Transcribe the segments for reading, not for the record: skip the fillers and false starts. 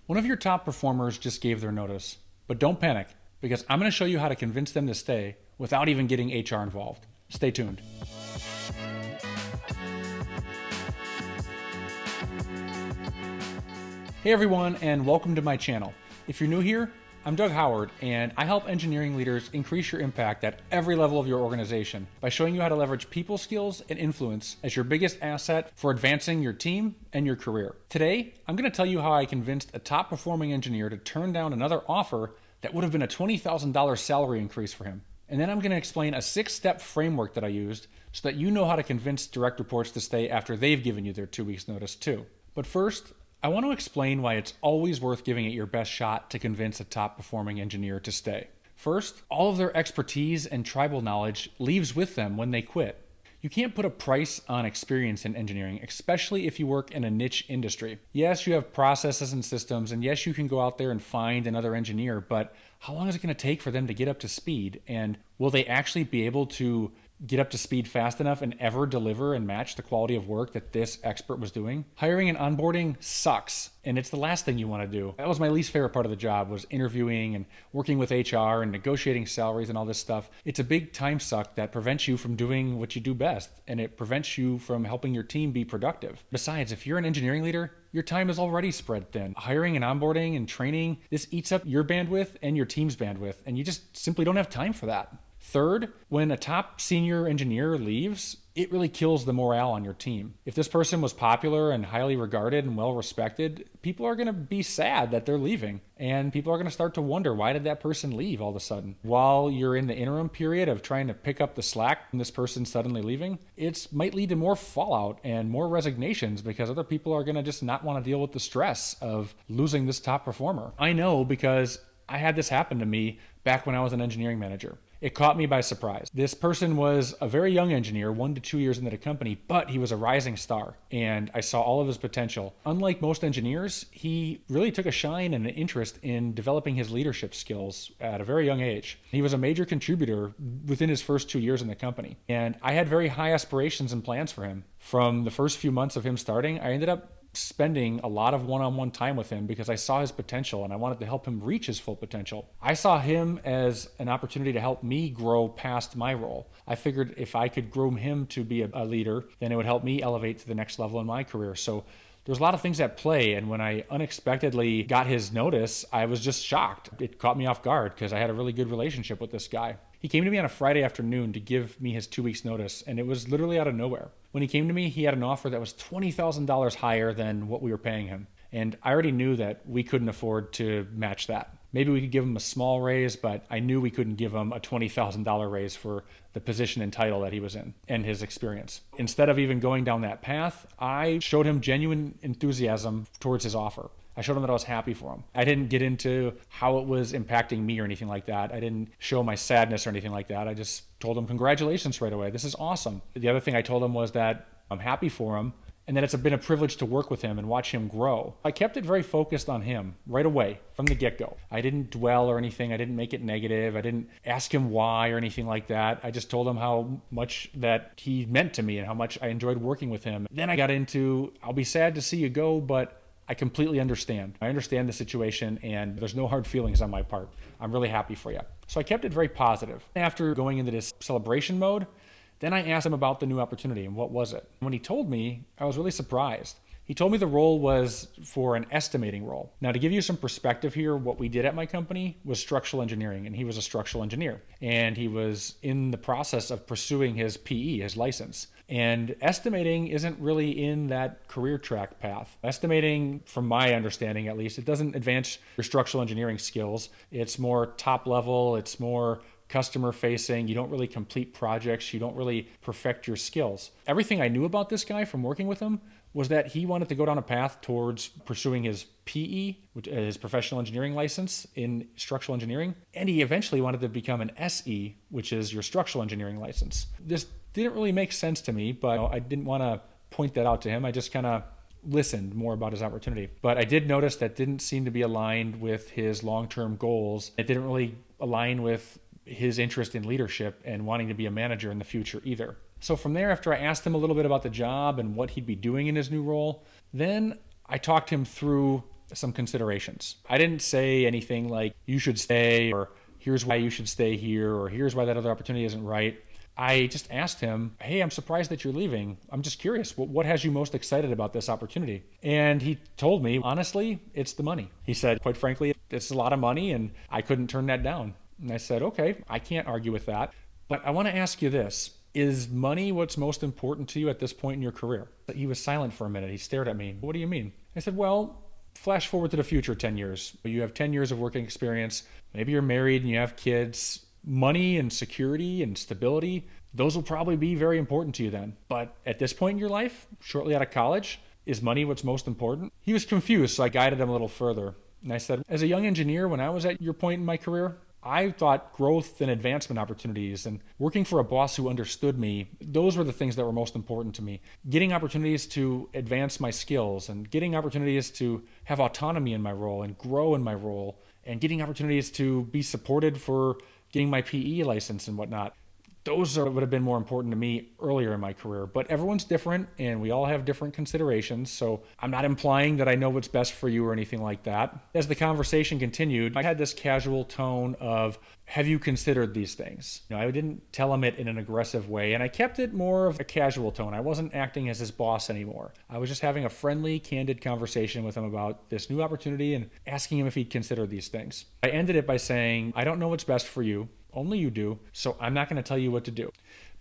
One of your top performers just gave their notice, but don't panic because I'm going to show you how to convince them to stay without even getting HR involved. Stay tuned. Hey everyone, and welcome to my channel. If you're new here, I'm Doug Howard, and I help engineering leaders increase your impact at every level of your organization by showing you how to leverage people skills and influence as your biggest asset for advancing your team and your career. Today, I'm going to tell you how I convinced a top performing engineer to turn down another offer that would have been a $20,000 salary increase for him. And then I'm going to explain a 6-step framework that I used so that you know how to convince direct reports to stay after they've given you their 2 weeks notice too. But first, I want to explain why it's always worth giving it your best shot to convince a top performing engineer to stay. First, all of their expertise and tribal knowledge leaves with them when they quit. You can't put a price on experience in engineering, especially if you work in a niche industry. Yes, you have processes and systems, and yes, you can go out there and find another engineer, but how long is it going to take for them to get up to speed? And will they actually be able to get up to speed fast enough and ever deliver and match the quality of work that this expert was doing? Hiring and onboarding sucks, and it's the last thing you want to do. That was my least favorite part of the job, was interviewing and working with HR and negotiating salaries and all this stuff. It's a big time suck that prevents you from doing what you do best, and it prevents you from helping your team be productive. Besides, if you're an engineering leader, your time is already spread thin. Hiring and onboarding and training, this eats up your bandwidth and your team's bandwidth, and you just simply don't have time for that. Third, when a top senior engineer leaves, it really kills the morale on your team. If this person was popular and highly regarded and well respected, people are going to be sad that they're leaving. And people are going to start to wonder, why did that person leave all of a sudden? While you're in the interim period of trying to pick up the slack from this person suddenly leaving, it might lead to more fallout and more resignations because other people are going to just not want to deal with the stress of losing this top performer. I know because I had this happen to me back when I was an engineering manager. It caught me by surprise. This person was a very young engineer, 1 to 2 years into the company, but he was a rising star, and I saw all of his potential. Unlike most engineers, he really took a shine and an interest in developing his leadership skills at a very young age. He was a major contributor within his first 2 years in the company, and I had very high aspirations and plans for him. From the first few months of him starting, I ended up spending a lot of one-on-one time with him because I saw his potential and I wanted to help him reach his full potential. I saw him as an opportunity to help me grow past my role. I figured if I could groom him to be a leader, then it would help me elevate to the next level in my career. So there's a lot of things at play, and when I unexpectedly got his notice, I was just shocked. It caught me off guard because I had a really good relationship with this guy. He came to me on a Friday afternoon to give me his 2 weeks notice, and it was literally out of nowhere. When he came to me, he had an offer that was $20,000 higher than what we were paying him. And I already knew that we couldn't afford to match that. Maybe we could give him a small raise, but I knew we couldn't give him a $20,000 raise for the position and title that he was in and his experience. Instead of even going down that path, I showed him genuine enthusiasm towards his offer. I showed him that I was happy for him. I didn't get into how it was impacting me or anything like that. I didn't show my sadness or anything like that. I just told him, congratulations right away. This is awesome. The other thing I told him was that I'm happy for him and that it's been a privilege to work with him and watch him grow. I kept it very focused on him right away from the get-go. I didn't dwell or anything. I didn't make it negative. I didn't ask him why or anything like that. I just told him how much that he meant to me and how much I enjoyed working with him. Then I got into, I'll be sad to see you go, but I completely understand. I understand the situation and there's no hard feelings on my part. I'm really happy for you. So I kept it very positive. After going into this celebration mode, then I asked him about the new opportunity and what was it. When he told me, I was really surprised. He told me the role was for an estimating role. Now, to give you some perspective here, what we did at my company was structural engineering, and he was a structural engineer. And he was in the process of pursuing his PE, his license. And estimating isn't really in that career track path. Estimating, from my understanding at least, it doesn't advance your structural engineering skills. It's more top level, it's more customer facing. You don't really complete projects. You don't really perfect your skills. Everything I knew about this guy from working with him was that he wanted to go down a path towards pursuing his PE, which is his professional engineering license in structural engineering, and he eventually wanted to become an SE, which is your structural engineering license. This didn't really make sense to me, but I didn't want to point that out to him. I just kind of listened more about his opportunity. But I did notice that didn't seem to be aligned with his long-term goals. It didn't really align with his interest in leadership and wanting to be a manager in the future either. So from there, after I asked him a little bit about the job and what he'd be doing in his new role, then I talked him through some considerations. I didn't say anything like, you should stay, or here's why you should stay here, or here's why that other opportunity isn't right. I just asked him, hey, I'm surprised that you're leaving. I'm just curious, what has you most excited about this opportunity? And he told me, honestly, it's the money. He said, quite frankly, it's a lot of money and I couldn't turn that down. And I said, okay, I can't argue with that. But I want to ask you this. Is money what's most important to you at this point in your career? He was silent for a minute. He stared at me. What do you mean? I said, well, flash forward to the future 10 years. You have 10 years of working experience. Maybe you're married and you have kids. Money and security and stability, those will probably be very important to you then. But at this point in your life, shortly out of college, is money what's most important? He was confused, so I guided him a little further. And I said, as a young engineer, when I was at your point in my career, I thought growth and advancement opportunities and working for a boss who understood me, those were the things that were most important to me. Getting opportunities to advance my skills and getting opportunities to have autonomy in my role and grow in my role and getting opportunities to be supported for getting my PE license and whatnot. Those would have been more important to me earlier in my career. But everyone's different and we all have different considerations. So I'm not implying that I know what's best for you or anything like that. As the conversation continued, I had this casual tone of, have you considered these things? I didn't tell him it in an aggressive way, and I kept it more of a casual tone. I wasn't acting as his boss anymore. I was just having a friendly, candid conversation with him about this new opportunity and asking him if he'd considered these things. I ended it by saying, I don't know what's best for you. Only you do, so I'm not going to tell you what to do.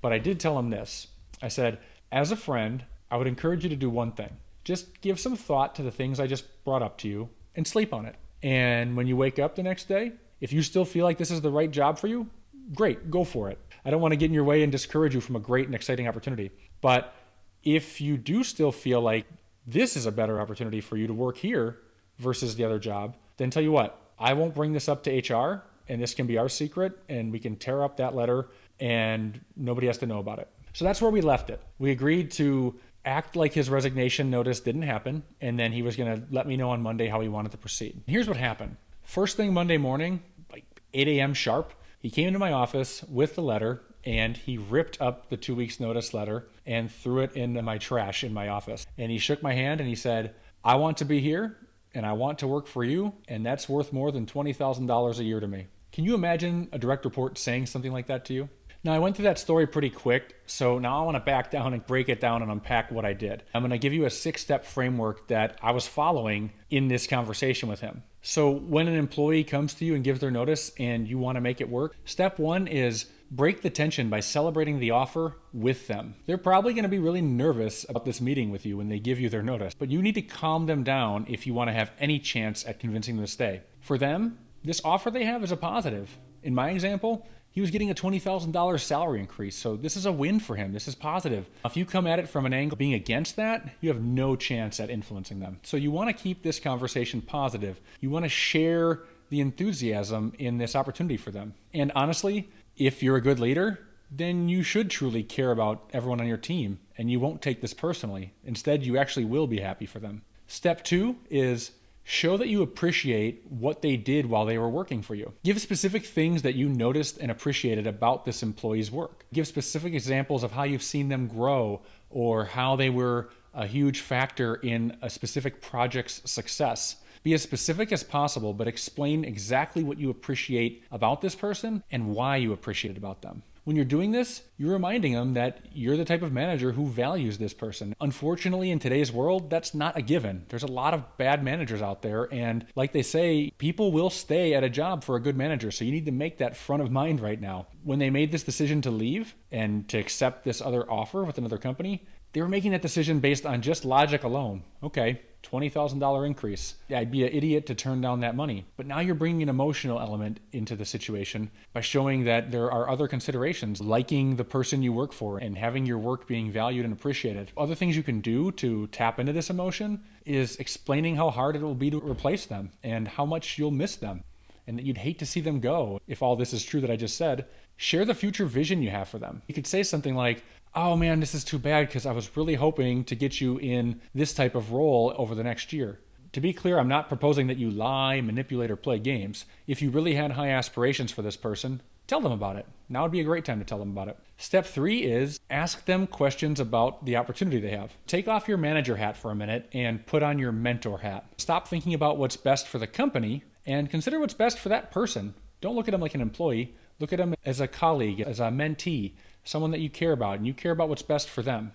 But I did tell him this. I said, as a friend, I would encourage you to do one thing. Just give some thought to the things I just brought up to you and sleep on it. And when you wake up the next day, if you still feel like this is the right job for you, great, go for it. I don't want to get in your way and discourage you from a great and exciting opportunity. But if you do still feel like this is a better opportunity for you to work here versus the other job, then tell you what, I won't bring this up to HR. And this can be our secret, and we can tear up that letter and nobody has to know about it. So that's where we left it. We agreed to act like his resignation notice didn't happen, and then he was going to let me know on Monday how he wanted to proceed. Here's what happened. First thing Monday morning, like 8 a.m. sharp, he came into my office with the letter and he ripped up the 2 weeks notice letter and threw it in my trash in my office. And he shook my hand and he said, I want to be here and I want to work for you, and that's worth more than $20,000 a year to me. Can you imagine a direct report saying something like that to you? Now, I went through that story pretty quick, so now I want to back down and break it down and unpack what I did. I'm going to give you a 6-step framework that I was following in this conversation with him. So when an employee comes to you and gives their notice and you want to make it work, step 1 is break the tension by celebrating the offer with them. They're probably going to be really nervous about this meeting with you when they give you their notice, but you need to calm them down if you want to have any chance at convincing them to stay. For them, this offer they have is a positive. In my example, he was getting a $20,000 salary increase, so this is a win for him. This is positive. If you come at it from an angle being against that, you have no chance at influencing them. So you want to keep this conversation positive. You want to share the enthusiasm in this opportunity for them. And honestly, if you're a good leader, then you should truly care about everyone on your team, and you won't take this personally. Instead, you actually will be happy for them. Step 2 is show that you appreciate what they did while they were working for you. Give specific things that you noticed and appreciated about this employee's work. Give specific examples of how you've seen them grow or how they were a huge factor in a specific project's success. Be as specific as possible, but explain exactly what you appreciate about this person and why you appreciate it about them. When you're doing this, you're reminding them that you're the type of manager who values this person. Unfortunately, in today's world, that's not a given. There's a lot of bad managers out there, and like they say, people will stay at a job for a good manager, so you need to make that front of mind right now. When they made this decision to leave and to accept this other offer with another company, they were making that decision based on just logic alone. Okay, $20,000 increase. Yeah, I'd be an idiot to turn down that money. But now you're bringing an emotional element into the situation by showing that there are other considerations, liking the person you work for and having your work being valued and appreciated. Other things you can do to tap into this emotion is explaining how hard it will be to replace them and how much you'll miss them and that you'd hate to see them go. If all this is true that I just said, share the future vision you have for them. You could say something like, oh man, this is too bad because I was really hoping to get you in this type of role over the next year. To be clear, I'm not proposing that you lie, manipulate, or play games. If you really had high aspirations for this person, tell them about it. Now would be a great time to tell them about it. Step 3 is ask them questions about the opportunity they have. Take off your manager hat for a minute and put on your mentor hat. Stop thinking about what's best for the company and consider what's best for that person. Don't look at them like an employee. Look at them as a colleague, as a mentee, someone that you care about, and you care about what's best for them.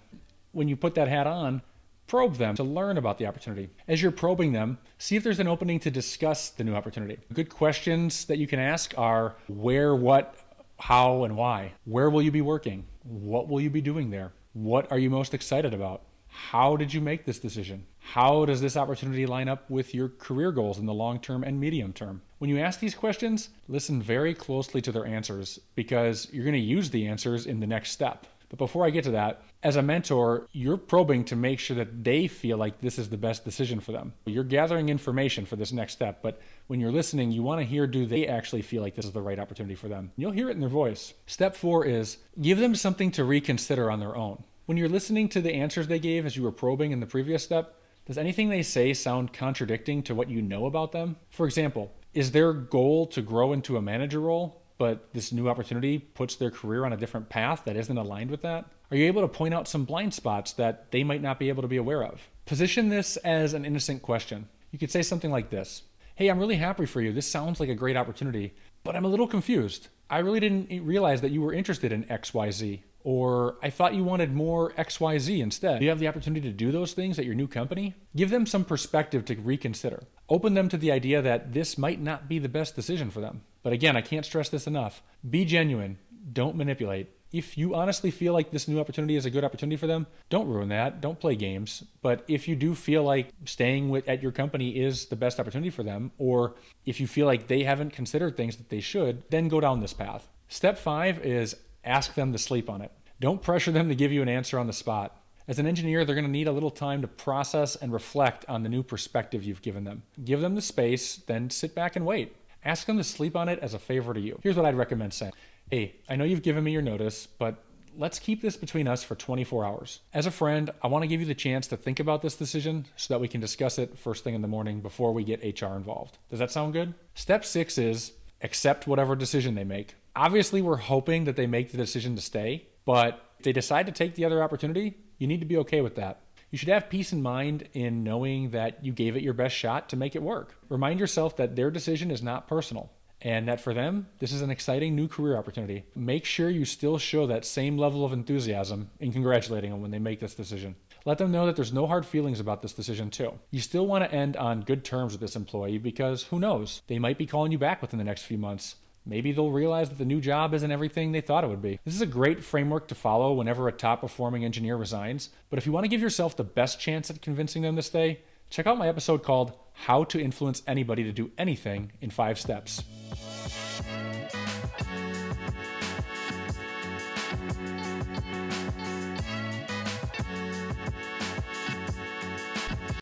When you put that hat on, probe them to learn about the opportunity. As you're probing them, see if there's an opening to discuss the new opportunity. Good questions that you can ask are where, what, how, and why. Where will you be working? What will you be doing there? What are you most excited about? How did you make this decision? How does this opportunity line up with your career goals in the long term and medium term? When you ask these questions, listen very closely to their answers because you're going to use the answers in the next step. But before I get to that, as a mentor, you're probing to make sure that they feel like this is the best decision for them. You're gathering information for this next step, but when you're listening, you want to hear, do they actually feel like this is the right opportunity for them? You'll hear it in their voice. Step 4 is give them something to reconsider on their own. When you're listening to the answers they gave as you were probing in the previous step, does anything they say sound contradicting to what you know about them? For example, is their goal to grow into a manager role, but this new opportunity puts their career on a different path that isn't aligned with that? Are you able to point out some blind spots that they might not be able to be aware of? Position this as an innocent question. You could say something like this. Hey, I'm really happy for you. This sounds like a great opportunity, but I'm a little confused. I really didn't realize that you were interested in XYZ. Or I thought you wanted more XYZ instead. Do you have the opportunity to do those things at your new company? Give them some perspective to reconsider. Open them to the idea that this might not be the best decision for them. But again, I can't stress this enough. Be genuine. Don't manipulate. If you honestly feel like this new opportunity is a good opportunity for them, don't ruin that. Don't play games. But if you do feel like staying at your company is the best opportunity for them, or if you feel like they haven't considered things that they should, then go down this path. Step 5 is ask them to sleep on it. Don't pressure them to give you an answer on the spot. As an engineer, they're going to need a little time to process and reflect on the new perspective you've given them. Give them the space, then sit back and wait. Ask them to sleep on it as a favor to you. Here's what I'd recommend saying. Hey, I know you've given me your notice, but let's keep this between us for 24 hours. As a friend, I want to give you the chance to think about this decision so that we can discuss it first thing in the morning before we get HR involved. Does that sound good? Step 6 is accept whatever decision they make. Obviously, we're hoping that they make the decision to stay, but if they decide to take the other opportunity, you need to be okay with that. You should have peace in mind in knowing that you gave it your best shot to make it work. Remind yourself that their decision is not personal and that for them, this is an exciting new career opportunity. Make sure you still show that same level of enthusiasm in congratulating them when they make this decision. Let them know that there's no hard feelings about this decision too. You still want to end on good terms with this employee because who knows, they might be calling you back within the next few months. Maybe they'll realize that the new job isn't everything they thought it would be. This is a great framework to follow whenever a top-performing engineer resigns. But if you want to give yourself the best chance at convincing them to stay, check out my episode called How to Influence Anybody to Do Anything in 5 Steps.